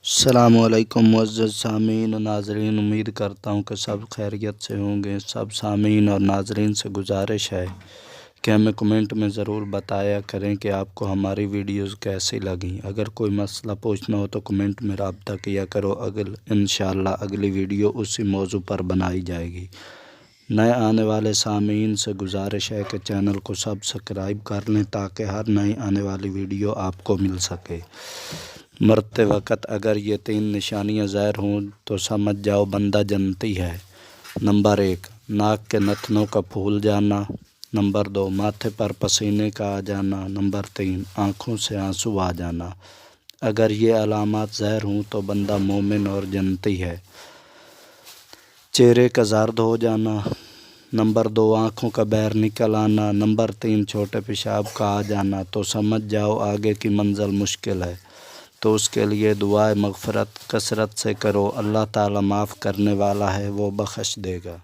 السلام علیکم معزز سامعین و ناظرین، امید کرتا ہوں کہ سب خیریت سے ہوں گے۔ سب سامعین اور ناظرین سے گزارش ہے کہ ہمیں کمنٹ میں ضرور بتایا کریں کہ آپ کو ہماری ویڈیوز کیسی لگیں۔ اگر کوئی مسئلہ پوچھنا ہو تو کمنٹ میں رابطہ کیا کرو، انشاءاللہ اگلی ویڈیو اسی موضوع پر بنائی جائے گی۔ نئے آنے والے سامعین سے گزارش ہے کہ چینل کو سبسکرائب کر لیں تاکہ ہر نئی آنے والی ویڈیو آپ کو مل سکے۔ مرتے وقت اگر یہ 3 نشانیاں ظاہر ہوں تو سمجھ جاؤ بندہ جنتی ہے۔ نمبر 1، ناک کے نتنوں کا پھول جانا۔ نمبر 2، ماتھے پر پسینے کا آ جانا۔ نمبر 3، آنکھوں سے آنسو آ جانا۔ اگر یہ علامات ظاہر ہوں تو بندہ مومن اور جنتی ہے۔ چہرے کا زرد ہو جانا۔ نمبر 2، آنکھوں کا بہر نکل آنا۔ نمبر 3، چھوٹے پیشاب کا آ جانا۔ تو سمجھ جاؤ آگے کی منزل مشکل ہے، تو اس کے لیے دعائے مغفرت کثرت سے کرو۔ اللہ تعالیٰ معاف کرنے والا ہے، وہ بخش دے گا۔